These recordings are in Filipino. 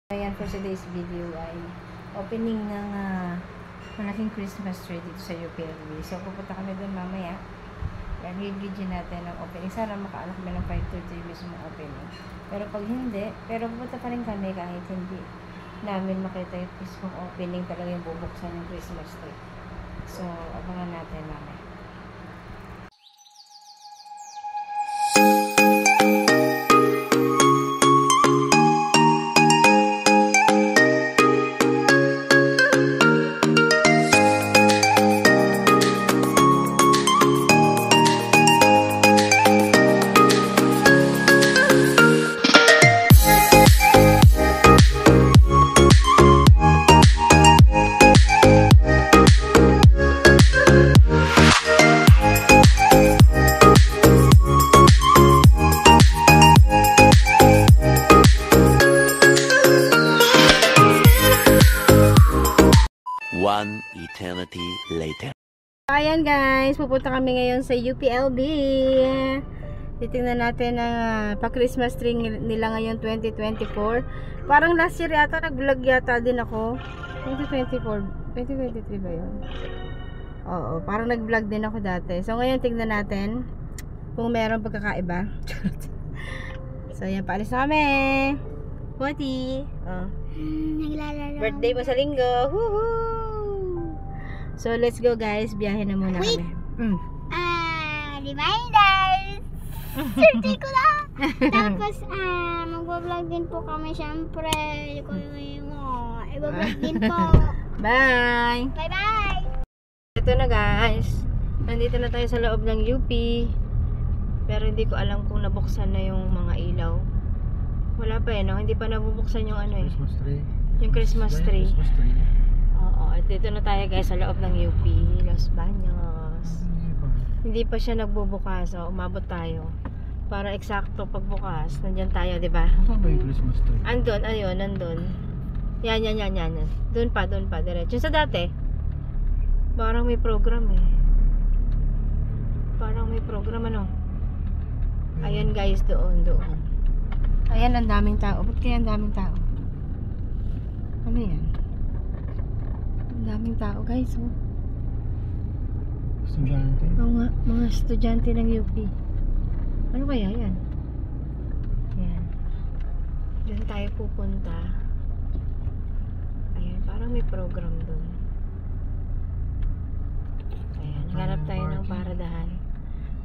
Ayan, for today's video ay opening ng malaking Christmas tree dito sa UPLB. So, pupunta kami doon mamaya. Yan, i-video natin ang opening. Sana makaanak kami ng 5:30 mismo opening. Pero pag hindi, pero pupunta pa rin kami kahit hindi namin makita yung mismong opening, talaga yung bubuksan ng Christmas tree. So, abangan natin mamaya. One eternity later. Ayan guys, pupunta kami ngayon sa UPLB. Titingnan natin ang pa-Christmas tree nila ngayon 2024. Parang last year yata nag-vlog yata din ako. 2024, 2023 ba yun? Oo, parang nag-vlog din ako dati. So ngayon tingnan natin kung meron pagkakaiba. So ayan, paalis na kami. Poti. Naglalaro. Birthday mo sa linggo. Woohoo! So let's go guys, biyahe na muna kami. Reminders! Surti ko na! Tapos, mag-vlog din po kami syempre. I-vlog din po. Bye! Bye-bye! Ito na guys. Nandito na tayo sa loob ng UP. Pero hindi ko alam kung nabuksan na yung mga ilaw. Wala pa no? Hindi pa nabubuksan yung ano Christmas tree. Yung Christmas tree. Christmas tree. Oo, at dito na tayo guys sa loob ng UP, Los Baños. Hindi pa siya nagbubukas, so umabot tayo. Para eksakto pagbukas, nandiyan tayo, 'di ba? Saan ba yung Christmas tree? Andun, ayun, nandun. Yan. Doon pa, diretso. Yung sa dati, parang may program eh. Parang may program ano. Ayan guys, doon. Ayan, ang daming tao. Ba't kaya ang daming tao? Ano yan? Ang daming tao guys, oh. Estudyante. Oo nga, mga estudyante ng UP. Ano kaya yan? Yan. Diyan tayo pupunta. Ayan, parang may program doon. Ayan, hanap tayo ng paradahan.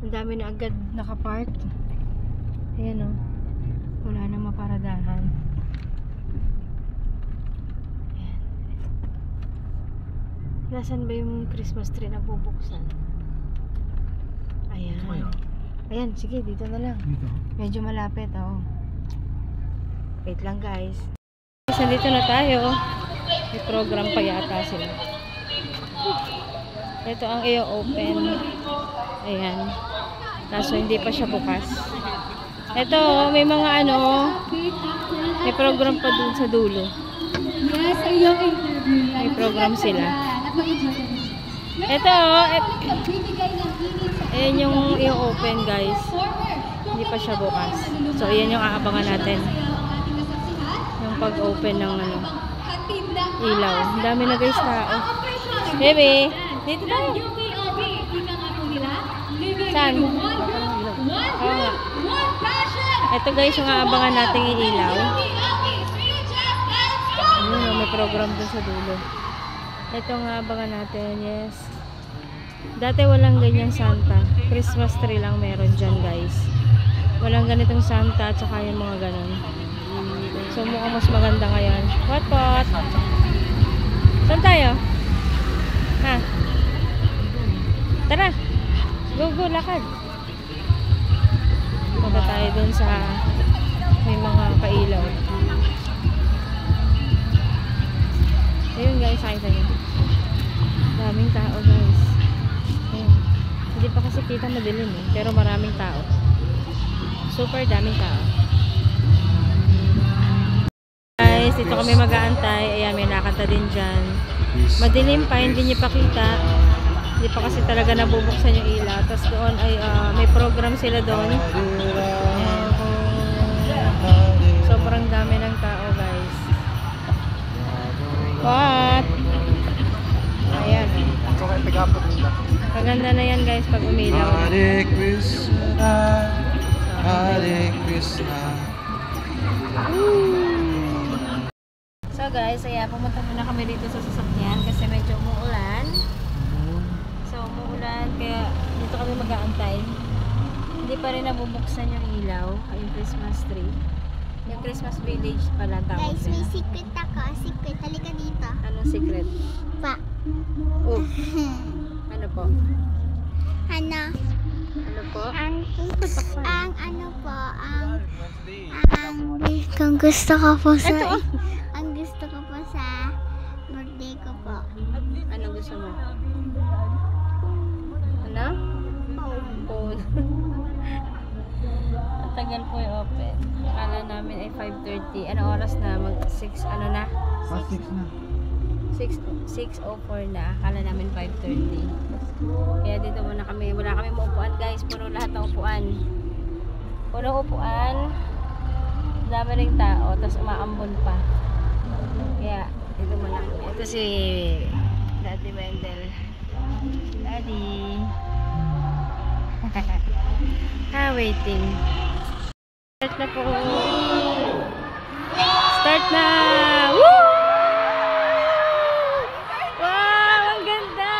Ang dami na agad nakapark. Ayan oh. Wala na maparadahan. Ayan. Nasaan ba yung Christmas tree na bubuksan? Ayan. Ayan, sige, dito na lang. Dito. Medyo malapit, oh. Wait lang, guys. Nandito na tayo. May program pa yata sila. Ito ang i-open. Ayan. Kaso hindi pa siya bukas. Ito, may mga ano, may program pa dun sa dulo. May program sila. Ito, ayan yung i-open guys. Hindi pa siya bukas. So, ayan yung aabangan natin. Yung pag-open ng ano, ilaw. Ang dami na guys tao. Baby, dito tayo. Saan? Oo nga. Ito guys yung aabangan nating ilaw. Ayun, may program dun sa dulo. Ito nga abangan natin, yes. Dati walang ganyang Santa. Christmas tree lang meron dyan guys. Walang ganitong Santa at saka yung mga ganon. So mukhang mas maganda ngayon. What? Saan tayo? Ha? Tara! Go, lakad! Punta tayo dun sa may mga pailaw. Ayun guys, nakita nyo. Daming tao guys. Ayun. Hindi pa kasi kita madilim eh. Pero maraming tao. Super daming tao. Guys, dito kami mag-aantay. Ayan, may nakanta din dyan. Madilim pa, hindi nyo pakita. Hindi pa kasi talaga nabubuksan yung ilaw. Tapos doon ay may program sila doon. Sobrang dami ng tao guys. Maganda na yan guys pag umilaw. Hare Krishna, Hare Krishna. So guys, ayan, pumunta muna kami dito sa sasakyan kasi medyo umuulan. So umuulan kaya dito kami mag-aantay. Hindi pa rin nabubuksan yung ilaw, yung Christmas tree. Yung Christmas village pala tawag Guys, may nila. secret ako. Secret. Halika dito. Anong secret? Pa. Oh, ano po? Ano? Ano po? Kung gusto ko po sa Ito. ang gusto ko po sa birthday ko po. Ano gusto mo? Ano? Phone. Ang tagal po yung open. Akala namin ay 5:30. Ano oras na? Mag 6 ano na? Past 6 na. 6:04 na. Akala namin 5:30. Kaya dito muna kami. Wala kami maupuan guys. Puro lahat ng upuan. Puro upuan. Dami ring tao. Tapos umaambon pa. Kaya dito muna kami. Ito si Daddy Wendell. Daddy. Waiting. Start na po. Start na! Woo! Wow! Ang ganda!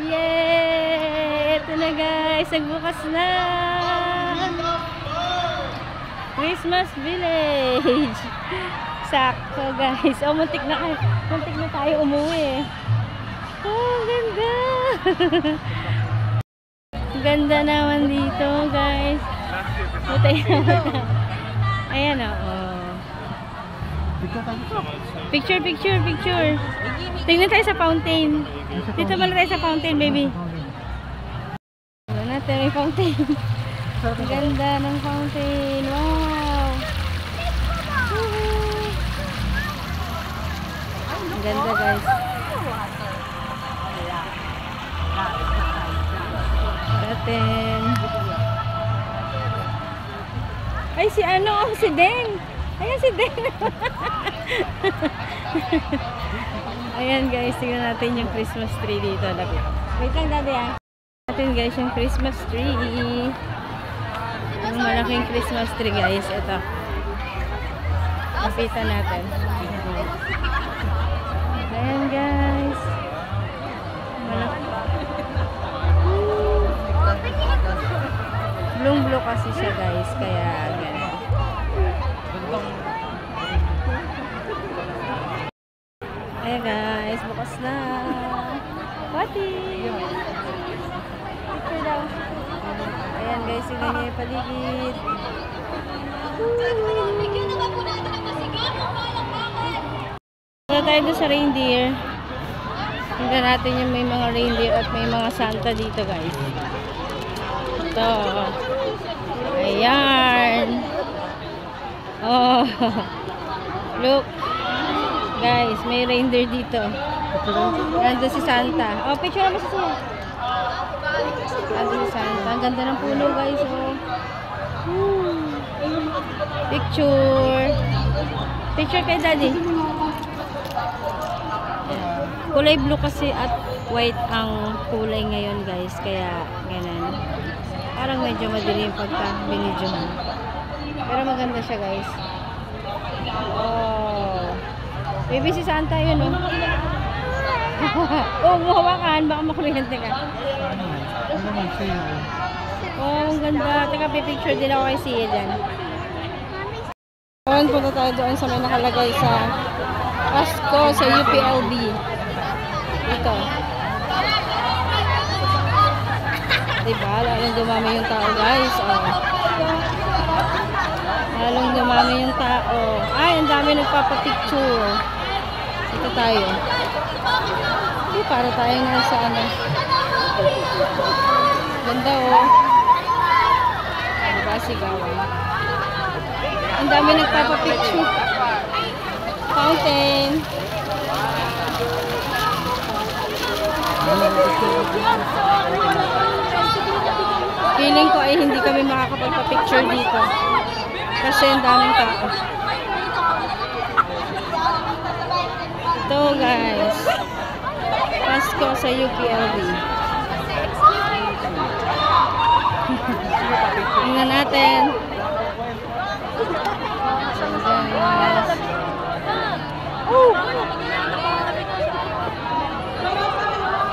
Yay! Ito na guys! Nagbukas na! Christmas Village! Sakto guys! Oh, muntik na tayo umuwi. Oh, ang ganda! Ang ganda naman dito guys. Butay naman. Ayan o. Oh. Picture. Tingnan tayo sa fountain. Dito pala tayo sa fountain, baby. Ano natin, may fountain. Ang ganda ng fountain. Wow! Ang ganda guys. Natin. Ay, si ano? Si Deng. Ayan si Deng. Ayan guys, tingnan natin yung Christmas tree dito. Wait lang daddy ah. Natin guys yung Christmas tree. Yung malaking Christmas tree guys. Ito. Lapitan natin. Ayan guys. Malaki. Blue kasi siya guys, kaya gano'n. Ayan guys, bukas na. Pati! Picture daw. Ayan guys, tingnan niyo yung paligid. Punta tayo doon sa reindeer. Tingnan natin yung may mga reindeer at may mga Santa dito guys. Ito. Ayan. Oh. Look. Guys, may reindeer dito. Nandun si Santa. Oh, picture naman siya. Nandun si Santa. Ang ganda ng puno guys. Oh. Picture. Picture kay daddy. Kulay blue kasi at white ang kulay ngayon guys. Kaya ganun. Parang medyo madilim pagka binidyohan. Pero maganda siya guys. Oh. Baby si Santa yun oh. Oh, muhawakan. Baka makuryente ka. Oh, ang ganda. Teka, pipicture din ako kay Sia dyan. Ayan, punta tayo doon sa may nakalagay sa Pasko sa UPLB. Ito. Diba? Lalong dumami yung tao guys. Oh. Lalong dumami yung tao. Ay, ang dami nagpapapicture. Ito tayo. Hindi, para tayo nga sa ano. Ganda oh. Diba? Sigawan. Ang dami nagpapapicture. Fountain. Feeling ko ay hindi kami makakapagpa-picture dito. Kasi ang daming tao. Ito guys. Pasko sa UPLB. Tingnan natin. So guys.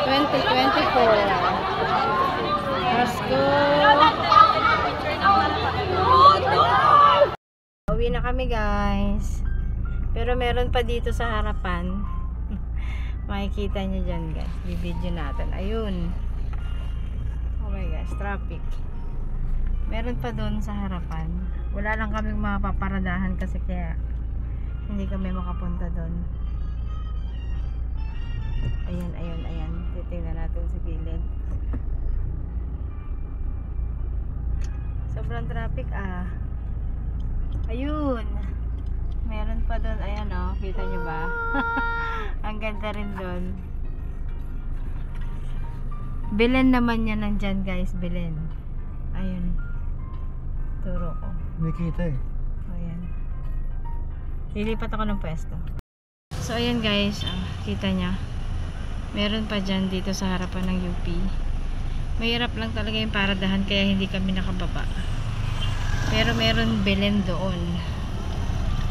2024. Pasko. Uwi na kami guys. Pero meron pa dito sa harapan. Makikita nyo dyan guys. Bibidyo natin. Ayun. Oh my gosh. Traffic. Meron pa doon sa harapan. Wala lang kaming mapaparadahan kasi kaya hindi kami makapunta doon. Ayan, ayan, ayan. Titingnan natin sa gilid. Sobrang traffic ah. Ayun. Meron pa doon. Ayan oh. Kita nyo ba? Ang ganda rin doon. Belen naman yan nandyan guys. Belen. Ayun. Turo ko. May kita eh. Ayan. Lilipat ako ng pwesto. So ayan guys. Kita nya. Meron pa dyan dito sa harapan ng UP. Mahirap lang talaga yung paradahan kaya hindi kami nakababa. Pero meron Belen doon.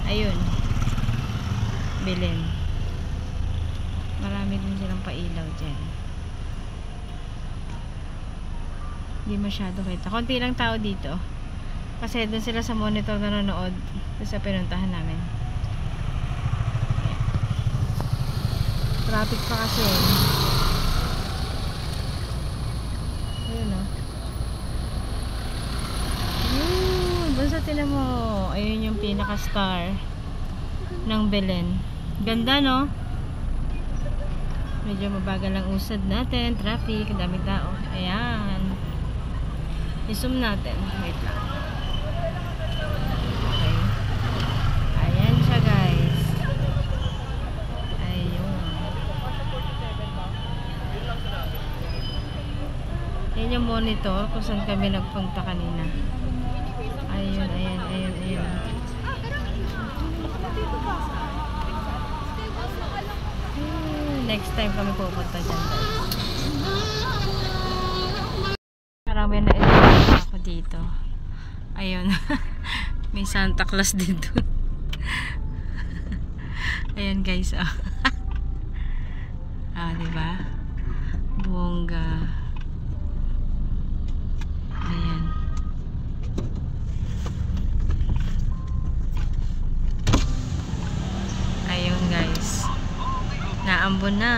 Ayun. Belen. Marami din silang pailaw dyan. Hindi masyado kita. Konti lang tao dito. Kasi doon sila sa monitor nanonood doon sa pinuntahan namin. Ayan. Traffic pa kasi. Ayun o. Doon sa tinan mo. Ayun yung pinaka-star ng Belen. Ganda no? Medyo mabagal ang usad natin. Traffic. Ang daming tao. Ayan. I-zoom natin. Wait lang. Okay. Ayan siya guys. Ayun. Yan yung monitor kung saan kami nagpunta kanina. Ayun, ayan, ayan, ayan. Next time kami pupunta dyan guys. Marami na ako dito. Ayun. May Santa Claus din doon. Ayan guys. Diba? Bongga. Ayan. Ayun guys. Naambon na.